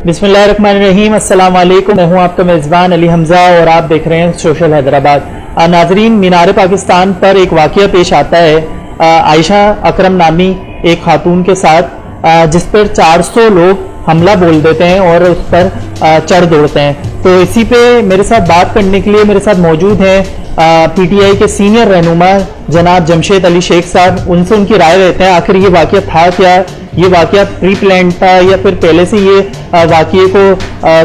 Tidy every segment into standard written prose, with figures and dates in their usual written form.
बिस्मिल्लाहिर्रहमानिर्रहीम, अस्सलाम वालेकुम। मैं हूं आपका मेज़बान अली हमज़ा और आप देख रहे हैं सोशल हैदराबाद। नाजरीन, मीनार पाकिस्तान पर एक वाक़या पेश आता है आयशा अकरम नामी एक खातून के साथ, जिस पर 400 लोग हमला बोल देते हैं और उस पर चढ़ दौड़ते हैं। तो इसी पे मेरे साथ बात करने के लिए मेरे साथ मौजूद हैं पीटीआई के सीनियर रहनुमा जनाब जमशेद अली शेख साहब। उनसे उनकी राय लेते हैं आखिर ये वाक़या था क्या, ये वाक़या प्री प्लान था या फिर पहले से ये वाक़ये को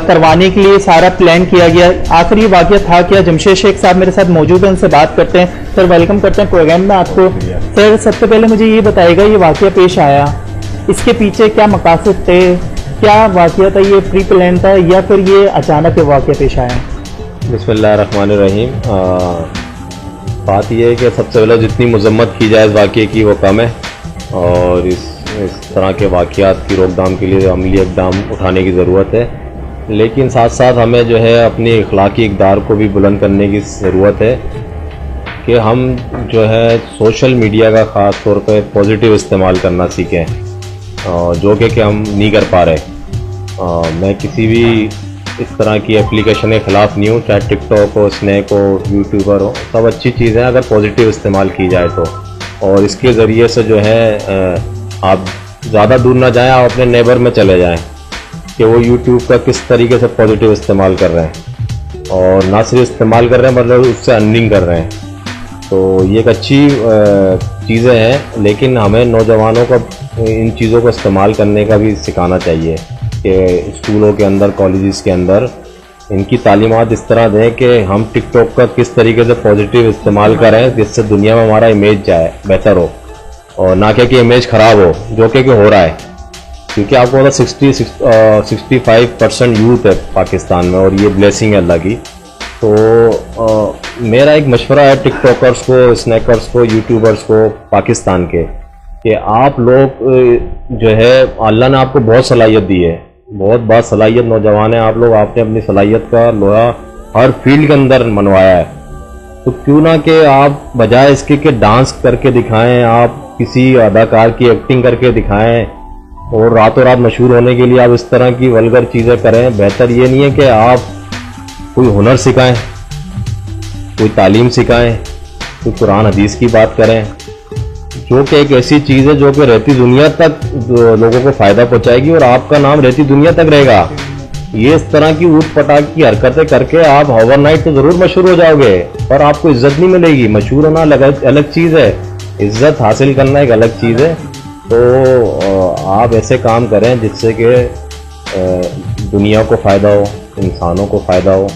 करवाने के लिए सारा प्लान किया गया। आखिर ये वाक़या था क्या। जमशेद शेख साहब मेरे साथ मौजूद हैं, उनसे बात करते हैं। सर वेलकम करते हैं प्रोग्राम में आपको। सर सबसे पहले मुझे ये बताइएगा, ये वाक़या पेश आया, इसके पीछे क्या मकासद थे, क्या वाक़या था, ये प्री प्लान था या फिर ये अचानक ये वाक़या पेश आया। बिस्मिल्लाहिर्रहमानिर्रहीम। बात यह है कि सबसे पहले जितनी मजम्मत की जाए इस वाक़ये की वो कम है, और इस तरह के वाक़यात की रोकथाम के लिए अमली इक़दाम उठाने की ज़रूरत है। लेकिन साथ साथ हमें जो है अपनी अखलाकी इक़दार को भी बुलंद करने की ज़रूरत है कि हम जो है सोशल मीडिया का ख़ास तौर पर पॉजिटिव इस्तेमाल करना सीखें, जो कि हम नहीं कर पा रहे। मैं किसी भी इस तरह की एप्लीकेशन के ख़िलाफ़ नहीं हूँ, चाहे टिकटॉक हो, स्नैक हो, यूट्यूबर हो, सब अच्छी चीज़ें हैं अगर पॉजिटिव इस्तेमाल की जाए तो। और इसके ज़रिए से जो है आप ज़्यादा दूर ना जाएं, आप अपने नेबर में चले जाएं कि वो यूट्यूब का किस तरीके से पॉजिटिव इस्तेमाल कर रहे हैं, और ना सिर्फ इस्तेमाल कर रहे हैं मतलब उससे अर्निंग कर रहे हैं। तो ये एक अच्छी चीज़ें हैं, लेकिन हमें नौजवानों को इन चीज़ों को इस्तेमाल करने का भी सिखाना चाहिए कि स्कूलों के अंदर, कॉलेजेस के अंदर इनकी तालीमात इस तरह दें कि हम टिकटॉक का किस तरीके से पॉजिटिव इस्तेमाल करें जिससे दुनिया में हमारा इमेज जाए बेहतर हो, और ना कि इमेज ख़राब हो, जो कि हो रहा है। क्योंकि आपको पता 65% यूथ है पाकिस्तान में, और ये ब्लेसिंग है अल्लाह की। तो मेरा एक मशवरा है टिकटॉकर्स को, स्नैकर्स को, यूट्यूबर्स को पाकिस्तान के, कि आप लोग जो है अल्लाह ने आपको बहुत सलाहियत दी है, बहुत बात सलाहियत नौजवान है आप लोग, आपने अपनी सलाहियत का लोहा हर फील्ड के अंदर मनवाया है। तो क्यों ना कि आप बजाय इसके कि डांस करके दिखाएं, आप किसी अदाकार की एक्टिंग करके दिखाएं और रातों रात मशहूर होने के लिए आप इस तरह की वल्गर चीज़ें करें। बेहतर ये नहीं है कि आप कोई हुनर सिखाएं, कोई तालीम सिखाएं, कोई कुरान हदीस की बात करें, जो कि एक ऐसी चीज़ है जो कि रहती दुनिया तक लोगों को फ़ायदा पहुंचाएगी और आपका नाम रहती दुनिया तक रहेगा। ये इस तरह की ऊट पटाख की हरकतें करके आप ओवरनाइट तो ज़रूर मशहूर हो जाओगे, पर आपको इज्जत नहीं मिलेगी। मशहूर होना अलग चीज़ है, इज्जत हासिल करना एक अलग चीज़ है। तो आप ऐसे काम करें जिससे कि दुनिया को फ़ायदा हो, इंसानों को फ़ायदा हो,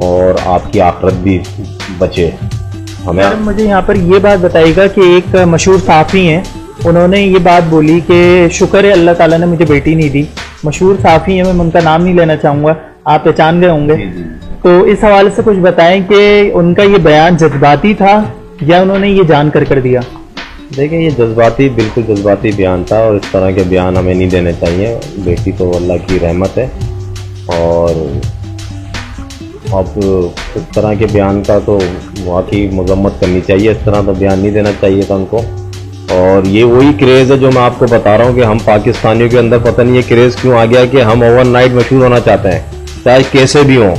और आपकी आखिरत भी बचे। हमें मुझे यहाँ पर ये बात बताइएगा कि एक मशहूर साफ़ी हैं, उन्होंने ये बात बोली कि शुक्र है अल्लाह ताला ने मुझे बेटी नहीं दी। मशहूर साफ़ी हैं, मैं उनका नाम नहीं लेना चाहूँगा, आप पहचान गए होंगे। तो इस हवाले से कुछ बताएं कि उनका ये बयान जज्बाती था या उन्होंने ये जान कर दिया। देखिए, ये जज्बाती, बिल्कुल जज्बाती बयान था, और इस तरह के बयान हमें नहीं देने चाहिए। बेटी तो अल्लाह की रहमत है, और अब इस तरह के बयान का तो वाकई मजम्मत करनी चाहिए। इस तरह तो बयान नहीं देना चाहिए था उनको। और ये वही क्रेज़ है जो मैं आपको बता रहा हूँ कि हम पाकिस्तानियों के अंदर पता नहीं ये क्रेज़ क्यों आ गया कि हम ओवरनाइट मशहूर होना चाहते हैं, चाहे कैसे भी हों।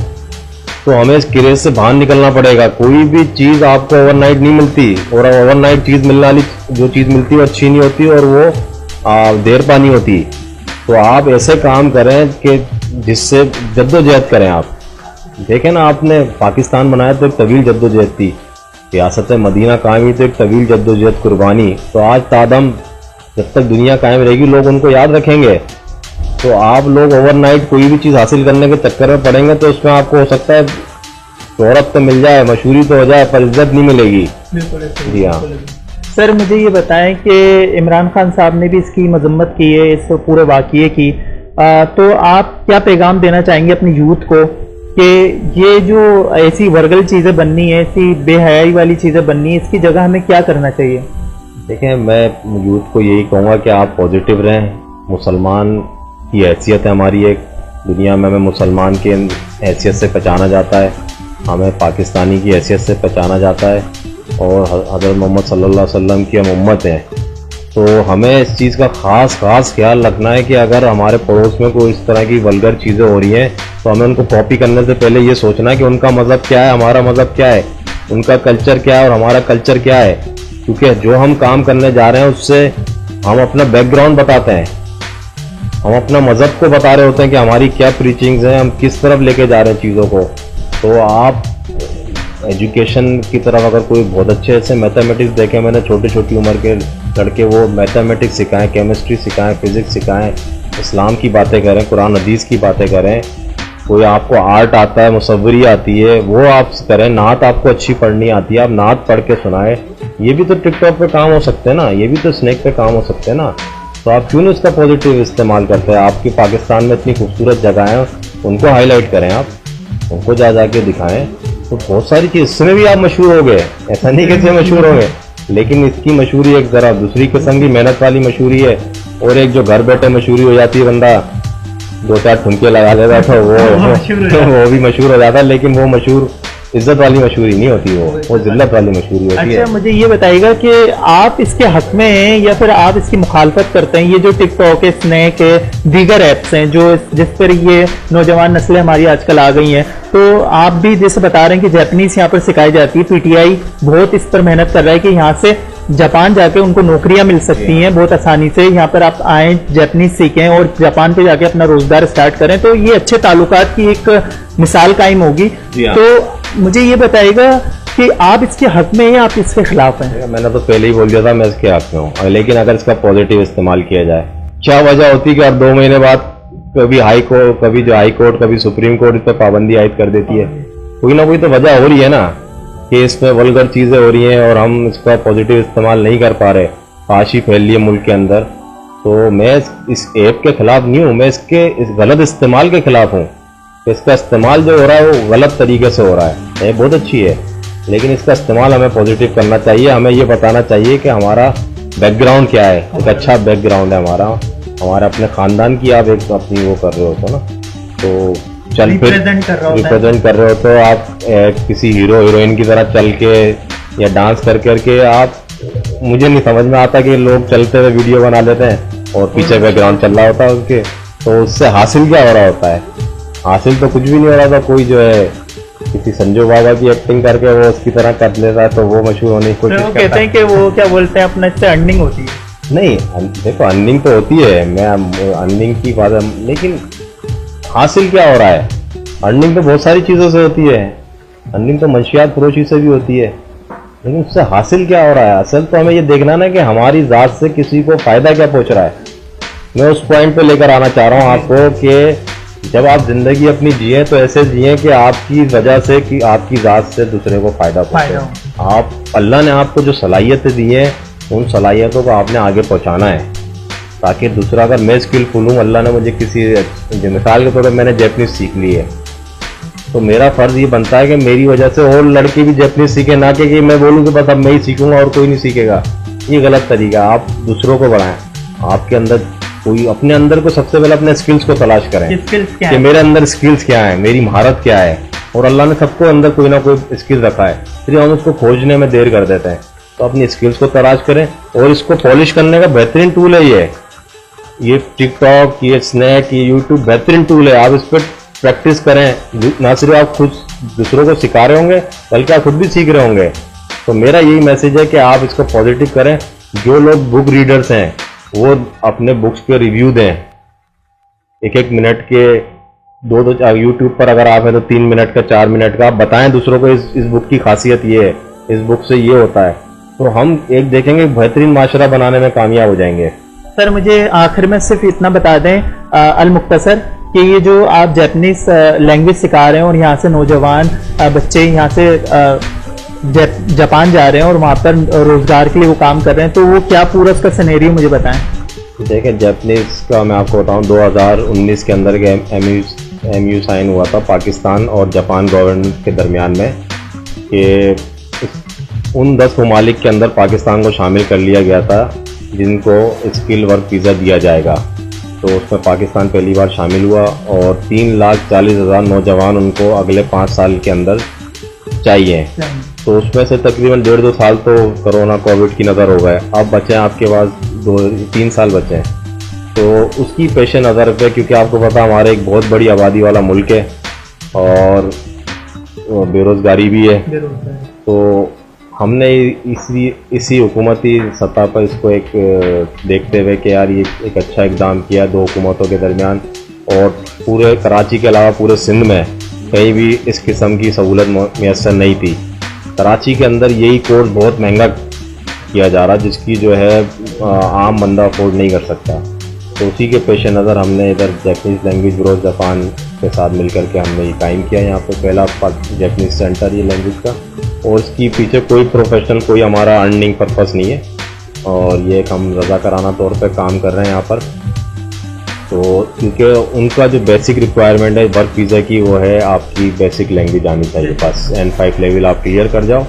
तो हमें इस क्रेज़ से बाहर निकलना पड़ेगा। कोई भी चीज़ आपको ओवरनाइट नहीं मिलती, और ओवरनाइट चीज़ मिलने वाली जो चीज़ मिलती है वो अच्छी नहीं होती, और वो देर पानी होती। तो आप ऐसे काम करें कि जिससे जद्दोजहद करें। आप देखें ना, आपने पाकिस्तान बनाया तो एक तवील जद्दोजहद थी, रियासत मदीना कायम हुई तो एक तवील जद्दोजहद कुर्बानी। तो आज तादम जब तक दुनिया कायम रहेगी लोग उनको याद रखेंगे। तो आप लोग ओवरनाइट कोई भी चीज़ हासिल करने के चक्कर में पड़ेंगे तो उसमें आपको हो सकता है शोहरत तो मिल जाए, मशहूरी तो हो जाए, पर इज्जत नहीं मिलेगी। जी हाँ सर, मुझे ये बताएं कि इमरान खान साहब ने भी इसकी मजम्मत की है, इस पूरे वाक़ये की। तो आप क्या पैगाम देना चाहेंगे अपनी यूथ को कि ये जो ऐसी वर्गल चीज़ें बननी है, ऐसी बेहयाई वाली चीज़ें बननी है, इसकी जगह हमें क्या करना चाहिए। देखें, मैं यूथ को यही कहूँगा कि आप पॉजिटिव रहें। मुसलमान की हैसियत है हमारी, एक दुनिया में हमें मुसलमान की हैसियत से पहचाना जाता है, हमें पाकिस्तानी की हैसियत से पहचाना जाता है, और हज़रत मोहम्मद सल्लल्लाहु अलैहि वसल्लम की हम उम्मत हैं। तो हमें इस चीज़ का खास ख्याल रखना है कि अगर हमारे पड़ोस में कोई इस तरह की वल्गर चीज़ें हो रही हैं तो हमें उनको कॉपी करने से पहले ये सोचना है कि उनका मज़हब क्या है, हमारा मज़हब क्या है, उनका कल्चर क्या है और हमारा कल्चर क्या है। क्योंकि जो हम काम करने जा रहे हैं उससे हम अपना बैकग्राउंड बताते हैं, हम अपना मज़हब को बता रहे होते हैं कि हमारी क्या प्रीचिंग्स हैं, हम किस तरफ लेके जा रहे हैं चीज़ों को। तो आप एजुकेशन की तरफ अगर कोई बहुत अच्छे से मैथमेटिक्स देखें, मैंने छोटी उम्र के लड़के वो मैथमेटिक्स सिखाएं, केमिस्ट्री सिखाएं, फिजिक्स सिखाएं, इस्लाम की बातें करें, कुरान हदीस की बातें करें। कोई आपको आर्ट आता है, मुसव्वरी आती है, वो आप करें। नात आपको अच्छी पढ़नी आती है, आप नात पढ़ के सुनाएं। ये भी तो टिकटॉक पे काम हो सकते हैं ना, ये भी तो स्नैक पे काम हो सकते हैं ना। तो आप क्यों नहीं इसका पॉजिटिव इस्तेमाल करते हैं? आपकी पाकिस्तान में इतनी खूबसूरत जगह हैं, उनको हाईलाइट करें, आप उनको जा के दिखाएं। तो बहुत सारी चीज़, इसमें भी आप मशहूर हो गए, ऐसा नहीं कि इसमें मशहूर हो गए, लेकिन इसकी मशहूरी एक ज़रा दूसरी किस्म की मेहनत वाली मशहूरी है, और एक जो घर बैठे मशहूरी हो जाती है, बंदा 2-4 ठुमके लगा लेता तो वो भी मशहूर हो जाता है। लेकिन वो मशहूर इज्जत वाली मशहूरी नहीं होती, वो जिल्लत वाली मशहूरी होती है। अच्छा, मुझे ये बताइएगा कि आप इसके हक में हैं या फिर आप इसकी मुखालफत करते हैं? ये जो टिकटॉक है, स्नैक है, दीगर ऐप्स हैं जो जिस पर ये नौजवान नस्लें हमारी आजकल आ गई हैं, तो आप भी जैसे बता रहे हैं कि जापानीज यहाँ पर सिखाई जाती है, पीटीआई बहुत इस पर मेहनत कर रहा है कि यहाँ से जापान जाके उनको नौकरियां मिल सकती हैं बहुत आसानी से। यहाँ पर आप आए, जापानीज सीखें और जापान पे जाके अपना रोजगार स्टार्ट करें, तो ये अच्छे ताल्लुकात की एक मिसाल कायम होगी। तो मुझे ये बताइएगा कि आप इसके हक में हैं या आप इसके खिलाफ हैं? मैंने तो पहले ही बोल दिया था मैं इसके हक में हूँ, लेकिन अगर इसका पॉजिटिव इस्तेमाल किया जाए, क्या वजह होती है कि अब 2 महीने बाद कभी हाई कोर्ट, कभी जो हाई कोर्ट, कभी सुप्रीम कोर्ट इस पर पाबंदी आयद कर देती है। कोई ना कोई तो वजह हो रही है ना कि इसमें वल्गर चीजें हो रही हैं और हम इसका पॉजिटिव इस्तेमाल नहीं कर पा रहे, फाशी फैल रही है मुल्क के अंदर। तो मैं इस ऐप के खिलाफ नहीं हूँ, मैं इसके इस गलत इस्तेमाल के खिलाफ हूँ। इसका इस्तेमाल जो हो रहा है वो गलत तरीके से हो रहा है। ऐप बहुत अच्छी है, लेकिन इसका इस्तेमाल हमें पॉजिटिव करना चाहिए। हमें ये बताना चाहिए कि हमारा बैकग्राउंड क्या है, एक अच्छा बैकग्राउंड है हमारा, हमारे अपने खानदान की आप एक अपनी वो कर रहे हो तो ना, तो चल फिर रिप्रेजेंट कर रहे हो तो आप किसी हीरो हीरोइन की तरह चल के या डांस कर करके आप, मुझे नहीं समझ में आता कि लोग चलते हुए वीडियो बना लेते हैं और पीछे बैकग्राउंड चल रहा होता है उनके, तो उससे हासिल क्या हो रहा होता है? हासिल तो कुछ भी नहीं हो रहा था। कोई जो है किसी संजू बाबा की एक्टिंग करके वो उसकी तरह कर लेता है तो वो मशहूर होने की कोशिश करता है। कहते हैं कि वो क्या बोलते हैं, अपना इससे अर्निंग होती है। नहीं, देखो अर्निंग तो होती है, मैं अर्निंग की बात है, लेकिन हासिल क्या हो रहा है? अर्निंग तो बहुत सारी चीज़ों से होती है, अर्निंग तो मंशियात फरोशी से भी होती है, लेकिन उससे हासिल क्या हो रहा है? असल तो हमें ये देखना ना कि हमारी ज़ात से किसी को फ़ायदा क्या पहुंच रहा है। मैं उस पॉइंट पे लेकर आना चाह रहा हूँ आपको कि जब आप ज़िंदगी अपनी जिए तो ऐसे जिए कि आपकी वजह से, कि आपकी ज़ात से दूसरे को फ़ायदा पहुंचे। आप, अल्लाह ने आपको जो सलाहियतें दी हैं उन सलाहियतों को आपने आगे पहुँचाना है, ताकि दूसरा, अगर मैं स्किलफुल हूँ, अल्लाह ने मुझे किसी, मिसाल के तौर पर मैंने जैपनीज सीख ली है, तो मेरा फर्ज ये बनता है कि मेरी वजह से और लड़के भी जैपनीज सीखे, ना कि मैं बोलूँ कि बस अब मैं ही सीखूंगा और कोई नहीं सीखेगा। ये गलत तरीका। आप दूसरों को बढ़ाएं, आपके अंदर कोई, अपने अंदर को सबसे पहले अपने स्किल्स को तलाश करें कि मेरे अंदर स्किल्स क्या है, मेरी महारत क्या है। और अल्लाह ने सबको अंदर कोई ना कोई स्किल रखा है, फिर हम उसको खोजने में देर कर देते हैं। तो अपनी स्किल्स को तलाश करें और इसको पॉलिश करने का बेहतरीन टूल है ये टिकटॉक, ये स्नैक, ये यूट्यूब बेहतरीन टूल है। आप इस पर प्रैक्टिस करें, ना सिर्फ आप खुद दूसरों को सिखा रहे होंगे बल्कि आप खुद भी सीख रहे होंगे। तो मेरा यही मैसेज है कि आप इसको पॉजिटिव करें। जो लोग बुक रीडर्स हैं वो अपने बुक्स के रिव्यू दें, 1-1 मिनट के, 2-2 यूट्यूब पर अगर आप हैं तो 3 मिनट का, 4 मिनट का, आप बताएं दूसरों को इस बुक की खासियत ये है, इस बुक से ये होता है। तो हम एक देखेंगे बेहतरीन माशरा बनाने में कामयाब हो जाएंगे। सर मुझे आखिर में सिर्फ इतना बता दें अल मुख्तसर कि ये जो आप जापानीज लैंग्वेज सिखा रहे हैं और यहाँ से नौजवान बच्चे यहाँ से जापान जा रहे हैं और वहाँ पर रोजगार के लिए वो काम कर रहे हैं, तो वो क्या पूरा उसका सिनेरियो मुझे बताएं। देखिए, जापानीज का मैं आपको बताऊँ, 2019 के अंदर MOU साइन हुआ था पाकिस्तान और जापान गवर्नमेंट के दरमियान में कि उन 10 ममालिक के अंदर पाकिस्तान को शामिल कर लिया गया था जिनको स्किल वर्क वीज़ा दिया जाएगा। तो उसमें पाकिस्तान पहली बार शामिल हुआ और 3,40,000 नौजवान उनको अगले 5 साल के अंदर चाहिए। तो उसमें से तकरीबन 1.5-2 साल तो कोरोना कोविड की नज़र हो गए। अब बचे आपके पास 2-3 साल बचे हैं, तो उसकी पेश नज़र पे, क्योंकि आपको पता हमारा एक बहुत बड़ी आबादी वाला मुल्क है और बेरोज़गारी भी है, तो हमने इसी हुकूमती सतह पर इसको एक देखते हुए कि यार ये एक अच्छा इकदाम किया 2 हुकूमतों के दरमियान, और पूरे कराची के अलावा पूरे सिंध में कहीं भी इस किस्म की सहूलत मैसर नहीं थी। कराची के अंदर यही कोर्स बहुत महंगा किया जा रहा, जिसकी जो है आम बंदा अफोर्ड नहीं कर सकता। तो उसी के पेश नज़र हमने इधर जैपनीज़ लैंग्वेज ब्यूरो जापान के साथ मिलकर के हमने ये कायम किया यहाँ पे पहला जैपनीज़ सेंटर ये लैंग्वेज का, और इसकी पीछे कोई प्रोफेशनल कोई हमारा अर्निंग पर्पस नहीं है, और ये एक हम रज़ाकाराना तौर पे काम कर रहे हैं यहाँ पर। तो क्योंकि उनका जो बेसिक रिक्वायरमेंट है वर्क वीज़ा की, वो है आपकी बेसिक लैंग्वेज आनी चाहिए, बस N5 लेवल आप क्लियर कर जाओ।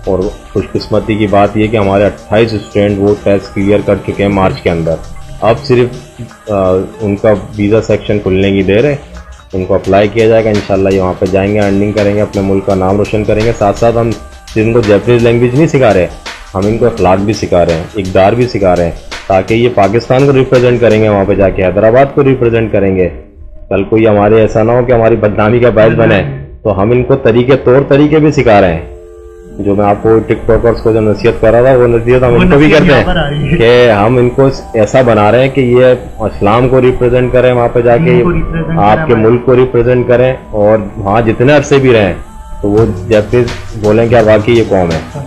और खुशकिस्मती की बात ये कि हमारे 28 स्टूडेंट वो टेस्ट क्लियर कर चुके हैं मार्च के अंदर। अब सिर्फ उनका वीज़ा सेक्शन खुलने की देर है, उनको अप्लाई किया जाएगा, इंशाल्लाह ये वहाँ पे जाएंगे, अर्निंग करेंगे, अपने मुल्क का नाम रोशन करेंगे। साथ साथ हम सिर्फ इनको जैपनीज़ लैंग्वेज नहीं सिखा रहे, हम इनको अखलाक भी सिखा रहे हैं, इक़दार भी सिखा रहे हैं, ताकि ये पाकिस्तान को रिप्रेजेंट करेंगे, वहाँ पे जाके हैदराबाद को रिप्रेजेंट करेंगे। कल कोई हमारे ऐसा ना हो कि हमारी बदनामी का बायस बने, तो हम इनको तौर तरीके भी सिखा रहे हैं। जो मैं आपको टिकटॉकर्स को जो नसीहत कर रहा था, वो नसीहत हम इनको भी करते हैं कि हम इनको ऐसा बना रहे हैं कि ये इस्लाम को रिप्रेजेंट करें, वहाँ पे जाके आपके मुल्क को रिप्रेजेंट करें, और वहाँ जितने अरसे भी रहें तो वो जैपनीज़ बोलें कि वाकई ये कौम है।